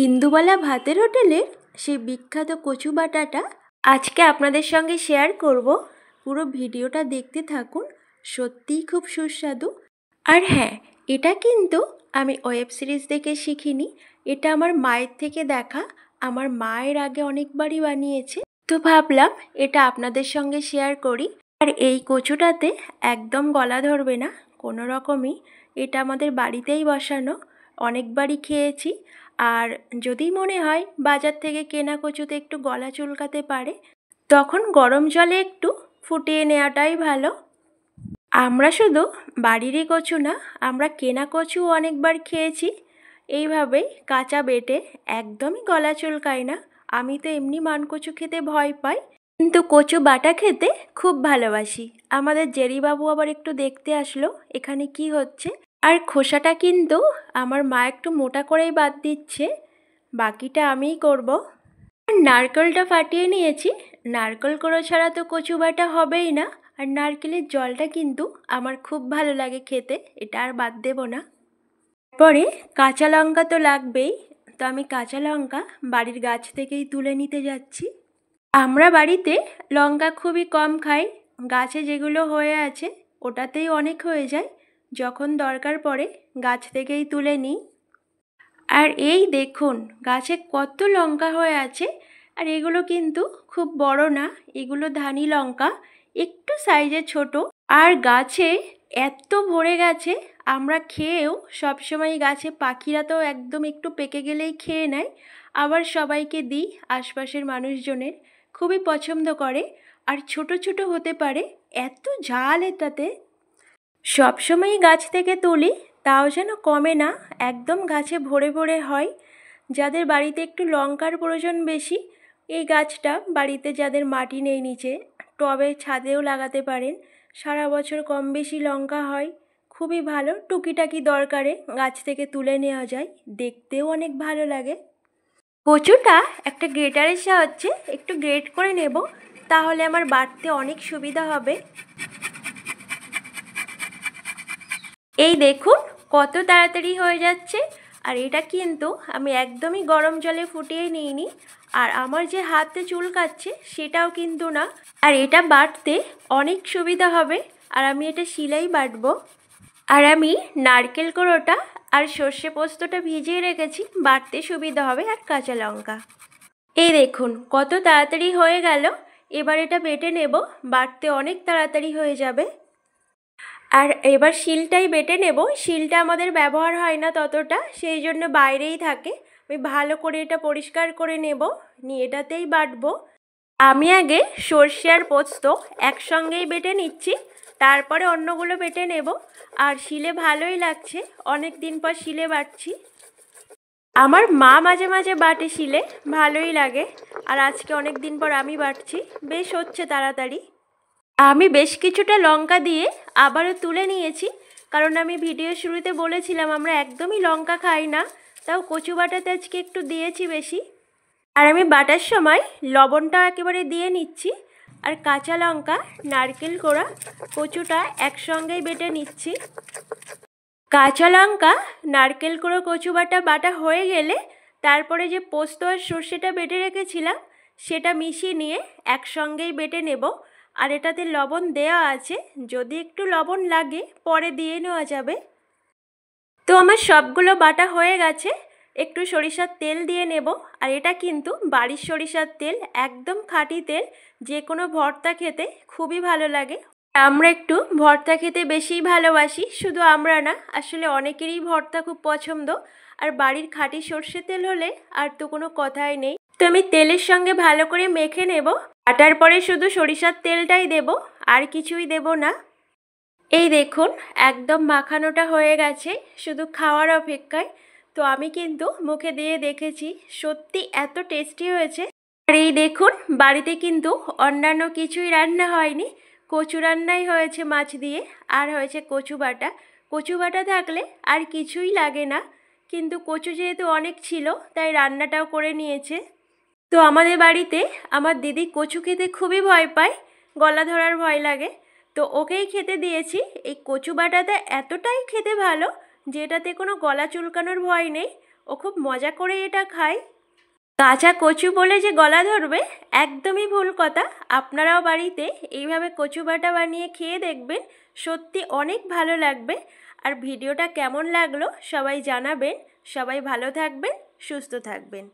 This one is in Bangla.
ইন্দুবালা ভাতের হোটেলের সেই বিখ্যাত কচু বাটাটা আজকে আপনাদের সঙ্গে শেয়ার করব। পুরো ভিডিওটা দেখতে থাকুন, সত্যিই খুব সুস্বাদু। আর হ্যাঁ, এটা কিন্তু আমি ওয়েব সিরিজ দেখে শিখিনি, এটা আমার মায়ের থেকে দেখা। আমার মায়ের আগে অনেকবারই বানিয়েছে, তো ভাবলাম এটা আপনাদের সঙ্গে শেয়ার করি। আর এই কচুটাতে একদম গলা ধরবে না কোনো রকমই, এটা আমাদের বাড়িতেই বসানো, অনেকবারই খেয়েছি। আর যদি মনে হয় বাজার থেকে কেনা কচুতে একটু গলা চুলকাতে পারে, তখন গরম জলে একটু ফুটিয়ে নেওয়াটাই ভালো। আমরা শুধু বাড়িরই কচু না, আমরা কেনা কচুও অনেকবার খেয়েছি এইভাবে কাঁচা বেটে, একদমই গলা চুলকায় না। আমি তো এমনি মান কচু খেতে ভয় পাই, কিন্তু কচু বাটা খেতে খুব ভালোবাসি। আমাদের জেরিবাবু আবার একটু দেখতে আসলো এখানে কি হচ্ছে। আর খোসাটা কিন্তু আমার মা একটু মোটা করেই বাদ দিচ্ছে, বাকিটা আমিই করব। নারকেলটা ফাটিয়ে নিয়েছি, নারকেল কোড়ো ছাড়া তো কচু বাটা হবেই না। আর নারকেলের জলটা কিন্তু আমার খুব ভালো লাগে খেতে, এটা আর বাদ দেব না। পরে কাঁচা লঙ্কা তো লাগবেই, তো আমি কাঁচা লঙ্কা বাড়ির গাছ থেকেই তুলে নিতে যাচ্ছি। আমরা বাড়িতে লঙ্কা খুবই কম খাই, গাছে যেগুলো হয়ে আছে ওটাতেই অনেক হয়ে যায়, যখন দরকার পড়ে গাছ থেকেই তুলে নিই। আর এই দেখুন গাছে কত লঙ্কা হয়ে আছে, আর এগুলো কিন্তু খুব বড় না, এগুলো ধানি লঙ্কা, একটু সাইজে ছোট। আর গাছে এত ভরে গেছে, আমরা খেয়েও সবসময় গাছে, পাখিরা তো একদম একটু পেকে গেলেই খেয়ে নেয়, আবার সবাইকে দিই, আশপাশের মানুষজনের খুবই পছন্দ করে। আর ছোট ছোট হতে পারে, এত ঝাল এটাতে। সবসময়ই গাছ থেকে তুলি, তাও যেন কমে না, একদম গাছে ভরে ভরে হয়। যাদের বাড়িতে একটু লঙ্কার প্রয়োজন বেশি, এই গাছটা বাড়িতে যাদের মাটি নেই নিচে, টবে ছাদেও লাগাতে পারেন, সারা বছর কম বেশি লঙ্কা হয়, খুবই ভালো। টুকিটাকি দরকারে গাছ থেকে তুলে নেওয়া যায়, দেখতেও অনেক ভালো লাগে। কচুটা একটা গ্রেটারের সাহায্যে একটু গ্রেট করে নেব, তাহলে আমার বাটতে অনেক সুবিধা হবে। এই দেখুন কত তাড়াতাড়ি হয়ে যাচ্ছে। আর এটা কিন্তু আমি একদমই গরম জলে ফুটিয়ে নিইনি, আর আমার যে হাতে চুলকাচ্ছে সেটাও কিন্তু না। আর এটা বাটতে অনেক সুবিধা হবে, আর আমি এটা শিলেই বাটবো। আর আমি নারকেল কোড়োটা আর সর্ষে পোস্তটা ভিজিয়ে রেখেছি, বাটতে সুবিধা হবে, আর কাঁচা লঙ্কা। এই দেখুন কত তাড়াতাড়ি হয়ে গেল। এবার এটা বেটে নেব, বাটতে অনেক তাড়াতাড়ি হয়ে যাবে। আর এবার শিলটাই বেটে নেব, শিলটা আমাদের ব্যবহার হয় না ততটা, সেই জন্য বাইরেই থাকে। আমি ভালো করে এটা পরিষ্কার করে নেব, নিয়ে এটাতেই বাটবো। আমি আগে সর্ষে আর পোস্ত একসঙ্গেই বেটে নিচ্ছি, তারপরে অন্যগুলো বেটে নেব। আর শিলে ভালোই লাগছে, অনেক দিন পর শিলে বাটছি। আমার মা মাঝে মাঝে বাটে শিলে, ভালোই লাগে। আর আজকে অনেক দিন পর আমি বাটছি, বেশ হচ্ছে তাড়াতাড়ি। আমি বেশ কিছুটা লঙ্কা দিয়ে আবারও তুলে নিয়েছি, কারণ আমি ভিডিও শুরুতে বলেছিলাম আমরা একদমই লঙ্কা খাই না, তাও কচু বাটাতে আজকে একটু দিয়েছি বেশি। আর আমি বাটার সময় লবণটা একেবারে দিয়ে নিচ্ছি, আর কাঁচা লঙ্কা, নারকেল কোড়া, কচুটা একসঙ্গেই বেটে নিচ্ছি। কাঁচা লঙ্কা, নারকেল কোড়া, কচু বাটা হয়ে গেলে তারপরে যে পোস্ত আর সর্ষেটা বেটে রেখেছিলাম সেটা মিশিয়ে নিয়ে একসঙ্গেই বেটে নেব। আর এটাতে লবণ দেওয়া আছে, যদি একটু লবণ লাগে পরে দিয়ে নেওয়া যাবে। তো আমার সবগুলো বাটা হয়ে গেছে, একটু সরিষার তেল দিয়ে নেব। আর এটা কিন্তু বাড়ির সরিষার তেল, একদম খাঁটি তেল, যে কোনো ভর্তা খেতে খুবই ভালো লাগে। আমরা একটু ভর্তা খেতে বেশিই ভালোবাসি, শুধু আমরা না, আসলে অনেকেরই ভর্তা খুব পছন্দ। আর বাড়ির খাঁটি সর্ষে তেল হলে আর তো কোনো কথাই নেই। তো আমি তেলের সঙ্গে ভালো করে মেখে নেব, কাটার পরে শুধু সরিষার তেলটাই দেব, আর কিছুই দেব না। এই দেখুন একদম মাখানোটা হয়ে গেছে, শুধু খাওয়ার অপেক্ষায়। তো আমি কিন্তু মুখে দিয়ে দেখেছি, সত্যি এত টেস্টি হয়েছে। আর এই দেখুন বাড়িতে কিন্তু অন্যান্য কিছুই রান্না হয়নি, কচু রান্নাই হয়েছে মাছ দিয়ে, আর হয়েছে কচু বাটা। কচু বাটা থাকলে আর কিছুই লাগে না, কিন্তু কচু যেহেতু অনেক ছিল তাই রান্নাটাও করে নিয়েছে। তো আমাদের বাড়িতে আমার দিদি কচু খেতে খুবই ভয় পায়, গলা ধরার ভয় লাগে, তো ওকেই খেতে দিয়েছি। এই কচু বাটাটা এতটাই খেতে ভালো, যেটাতে কোনো গলা চুলকানোর ভয় নেই, ও খুব মজা করে এটা খায়। কাঁচা কচু বলে যে গলা ধরবে, একদমই ভুল কথা। আপনারাও বাড়িতে এইভাবে কচু বাটা বানিয়ে খেয়ে দেখবেন, সত্যি অনেক ভালো লাগবে। আর ভিডিওটা কেমন লাগলো সবাই জানাবেন। সবাই ভালো থাকবেন, সুস্থ থাকবেন।